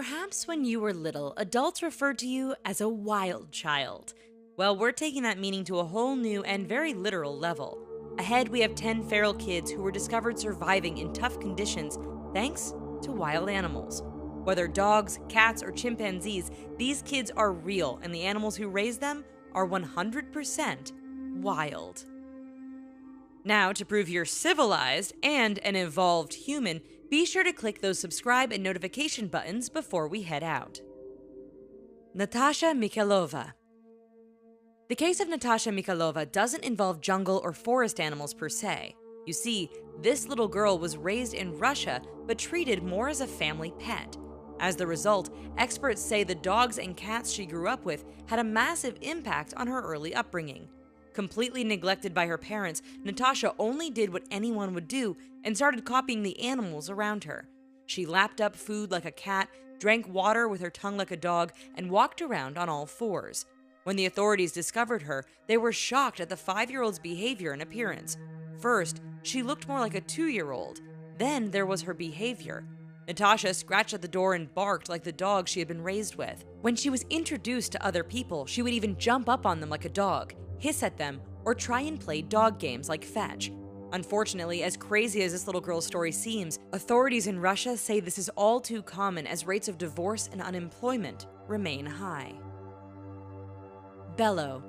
Perhaps when you were little, adults referred to you as a wild child. Well, we're taking that meaning to a whole new and very literal level. Ahead, we have 10 feral kids who were discovered surviving in tough conditions thanks to wild animals. Whether dogs, cats, or chimpanzees, these kids are real, and the animals who raise them are 100% wild. Now, to prove you're civilized and an evolved human, be sure to click those subscribe and notification buttons before we head out. Natasha Mikhailova. The case of Natasha Mikhailova doesn't involve jungle or forest animals per se. You see, this little girl was raised in Russia but treated more as a family pet. As the result, experts say the dogs and cats she grew up with had a massive impact on her early upbringing. Completely neglected by her parents, Natasha only did what anyone would do and started copying the animals around her. She lapped up food like a cat, drank water with her tongue like a dog, and walked around on all fours. When the authorities discovered her, they were shocked at the 5-year-old's behavior and appearance. First, she looked more like a 2-year-old. Then there was her behavior. Natasha scratched at the door and barked like the dog she had been raised with. When she was introduced to other people, she would even jump up on them like a dog, hiss at them, or try and play dog games like fetch. Unfortunately, as crazy as this little girl's story seems, authorities in Russia say this is all too common as rates of divorce and unemployment remain high. Bello.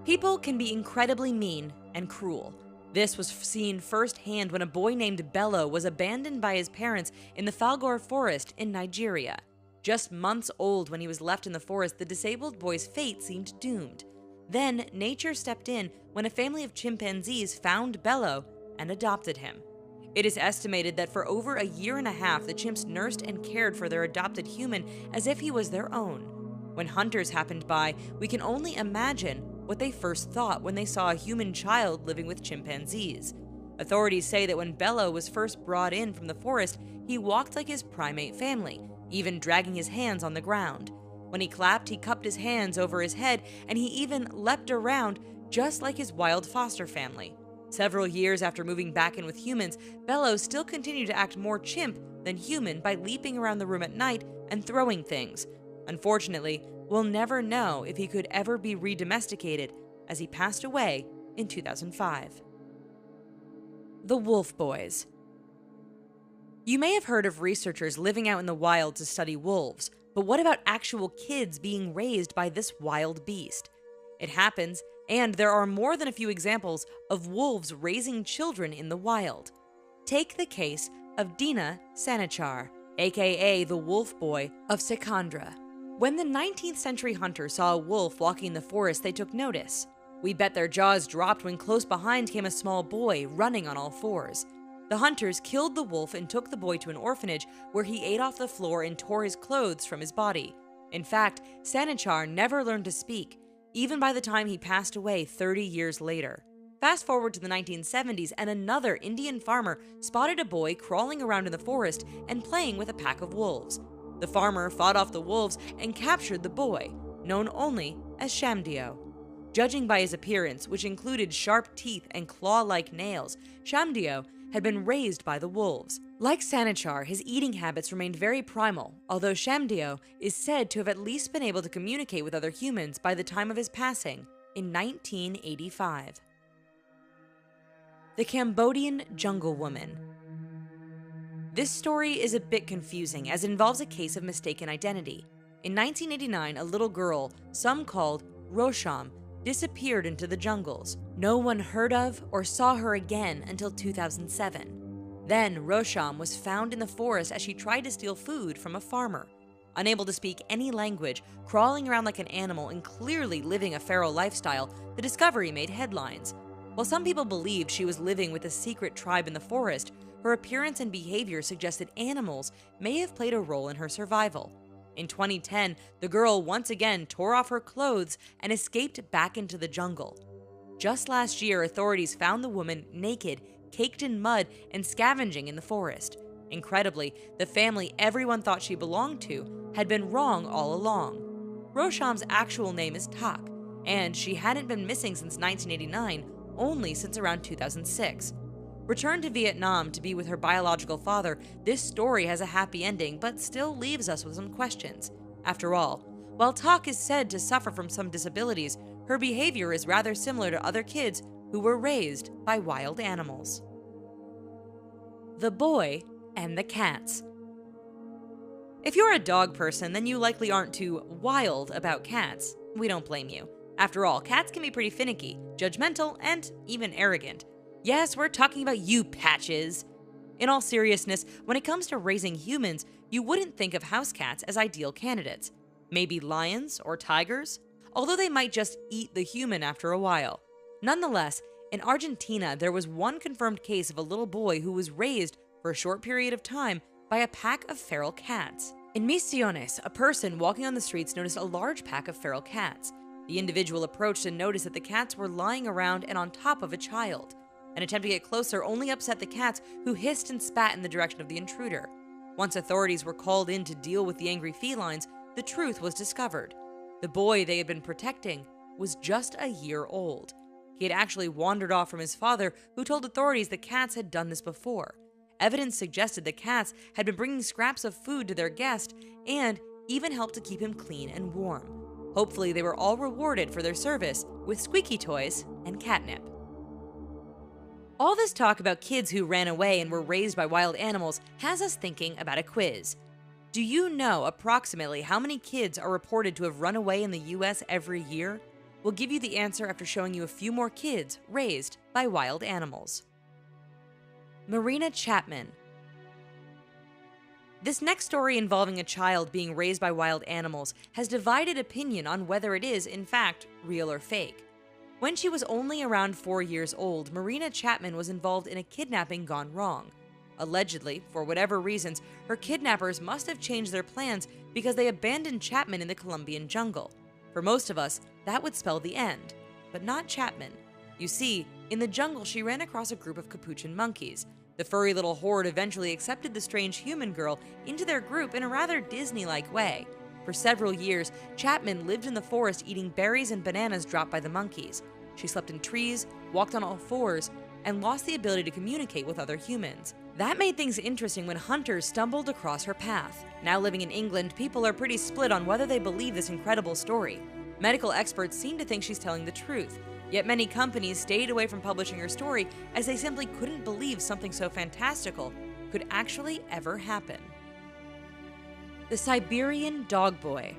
People can be incredibly mean and cruel. This was seen firsthand when a boy named Bello was abandoned by his parents in the Falgore forest in Nigeria. Just months old when he was left in the forest, the disabled boy's fate seemed doomed. Then, nature stepped in when a family of chimpanzees found Bello and adopted him. It is estimated that for over a year and a half, the chimps nursed and cared for their adopted human as if he was their own. When hunters happened by, we can only imagine what they first thought when they saw a human child living with chimpanzees. Authorities say that when Bello was first brought in from the forest, he walked like his primate family, even dragging his hands on the ground. When he clapped, he cupped his hands over his head, and he even leapt around just like his wild foster family. Several years after moving back in with humans, Bello still continued to act more chimp than human by leaping around the room at night and throwing things. Unfortunately, we'll never know if he could ever be re-domesticated, as he passed away in 2005. The Wolf Boys. You may have heard of researchers living out in the wild to study wolves, but what about actual kids being raised by this wild beast? It happens, and there are more than a few examples of wolves raising children in the wild. Take the case of Dina Sanichar, aka the Wolf Boy of Sikandra. When the 19th century hunters saw a wolf walking in the forest, they took notice. We bet their jaws dropped when close behind came a small boy running on all fours. The hunters killed the wolf and took the boy to an orphanage where he ate off the floor and tore his clothes from his body. In fact, Sanichar never learned to speak, even by the time he passed away 30 years later. Fast forward to the 1970s, and another Indian farmer spotted a boy crawling around in the forest and playing with a pack of wolves. The farmer fought off the wolves and captured the boy, known only as Shamdio. Judging by his appearance, which included sharp teeth and claw-like nails, Shamdio had been raised by the wolves. Like Sanichar, his eating habits remained very primal, although Shamdio is said to have at least been able to communicate with other humans by the time of his passing in 1985. The Cambodian Jungle Woman. This story is a bit confusing as it involves a case of mistaken identity. In 1989, a little girl, some called Rosham, disappeared into the jungles. No one heard of or saw her again until 2007. Then, Rosham was found in the forest as she tried to steal food from a farmer. Unable to speak any language, crawling around like an animal, and clearly living a feral lifestyle, the discovery made headlines. While some people believed she was living with a secret tribe in the forest, her appearance and behavior suggested animals may have played a role in her survival. In 2010, the girl once again tore off her clothes and escaped back into the jungle. Just last year, authorities found the woman naked, caked in mud, and scavenging in the forest. Incredibly, the family everyone thought she belonged to had been wrong all along. Rosham's actual name is Tak, and she hadn't been missing since 1989, only since around 2006. Returned to Vietnam to be with her biological father, this story has a happy ending but still leaves us with some questions. After all, while Tak is said to suffer from some disabilities, her behavior is rather similar to other kids who were raised by wild animals. The Boy and the Cats. If you're a dog person, then you likely aren't too wild about cats. We don't blame you. After all, cats can be pretty finicky, judgmental, and even arrogant. Yes, we're talking about you, Patches. In all seriousness, when it comes to raising humans, you wouldn't think of house cats as ideal candidates. Maybe lions or tigers, although they might just eat the human after a while. Nonetheless, in Argentina, there was one confirmed case of a little boy who was raised for a short period of time by a pack of feral cats. In Misiones, a person walking on the streets noticed a large pack of feral cats. The individual approached and noticed that the cats were lying around and on top of a child. An attempt to get closer only upset the cats, who hissed and spat in the direction of the intruder. Once authorities were called in to deal with the angry felines, the truth was discovered. The boy they had been protecting was just a year old. He had actually wandered off from his father, who told authorities the cats had done this before. Evidence suggested the cats had been bringing scraps of food to their guest and even helped to keep him clean and warm. Hopefully, they were all rewarded for their service with squeaky toys and catnip. All this talk about kids who ran away and were raised by wild animals has us thinking about a quiz. Do you know approximately how many kids are reported to have run away in the US every year? We'll give you the answer after showing you a few more kids raised by wild animals. Marina Chapman. This next story involving a child being raised by wild animals has divided opinion on whether it is, in fact, real or fake. When she was only around 4 years old, Marina Chapman was involved in a kidnapping gone wrong. Allegedly, for whatever reasons, her kidnappers must have changed their plans because they abandoned Chapman in the Colombian jungle. For most of us, that would spell the end, but not Chapman. You see, in the jungle she ran across a group of capuchin monkeys. The furry little horde eventually accepted the strange human girl into their group in a rather Disney-like way. For several years, Chapman lived in the forest eating berries and bananas dropped by the monkeys. She slept in trees, walked on all fours, and lost the ability to communicate with other humans. That made things interesting when hunters stumbled across her path. Now living in England, people are pretty split on whether they believe this incredible story. Medical experts seem to think she's telling the truth, yet many companies stayed away from publishing her story as they simply couldn't believe something so fantastical could actually ever happen. The Siberian Dog Boy.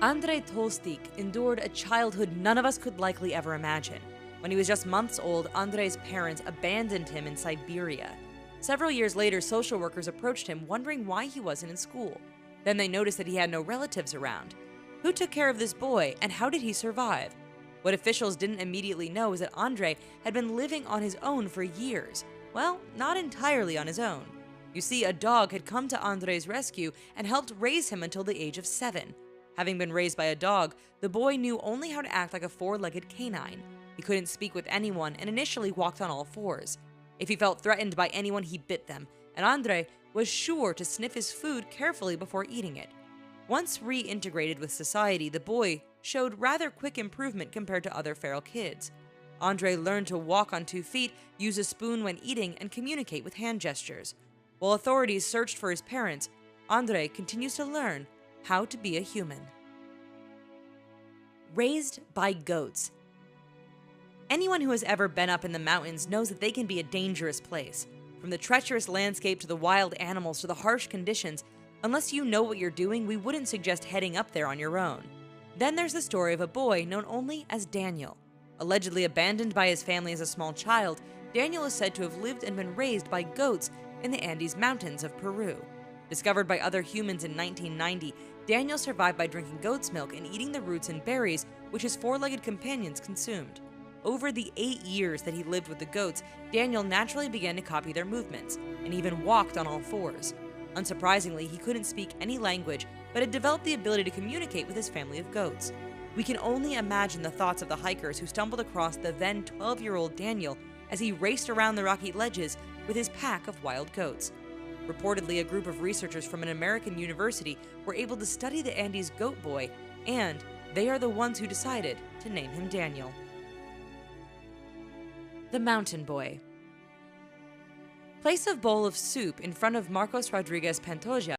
Andrei Tolstik endured a childhood none of us could likely ever imagine. When he was just months old, Andrei's parents abandoned him in Siberia. Several years later, social workers approached him wondering why he wasn't in school. Then they noticed that he had no relatives around. Who took care of this boy, and how did he survive? What officials didn't immediately know is that Andrei had been living on his own for years. Well, not entirely on his own. You see, a dog had come to Andrei's rescue and helped raise him until the age of 7. Having been raised by a dog, the boy knew only how to act like a four-legged canine. He couldn't speak with anyone and initially walked on all fours. If he felt threatened by anyone, he bit them, and Andrei was sure to sniff his food carefully before eating it. Once reintegrated with society, the boy showed rather quick improvement compared to other feral kids. Andrei learned to walk on 2 feet, use a spoon when eating, and communicate with hand gestures. While authorities searched for his parents, Andrei continues to learn how to be a human. Raised by goats. Anyone who has ever been up in the mountains knows that they can be a dangerous place. From the treacherous landscape to the wild animals to the harsh conditions, unless you know what you're doing, we wouldn't suggest heading up there on your own. Then there's the story of a boy known only as Daniel. Allegedly abandoned by his family as a small child, Daniel is said to have lived and been raised by goats in the Andes Mountains of Peru. Discovered by other humans in 1990, Daniel survived by drinking goat's milk and eating the roots and berries which his four-legged companions consumed. Over the 8 years that he lived with the goats, Daniel naturally began to copy their movements, and even walked on all fours. Unsurprisingly, he couldn't speak any language, but had developed the ability to communicate with his family of goats. We can only imagine the thoughts of the hikers who stumbled across the then 12-year-old Daniel as he raced around the rocky ledges with his pack of wild goats. Reportedly, a group of researchers from an American university were able to study the Andes goat boy, and they are the ones who decided to name him Daniel. The Mountain Boy. Place a bowl of soup in front of Marcos Rodriguez Pantoja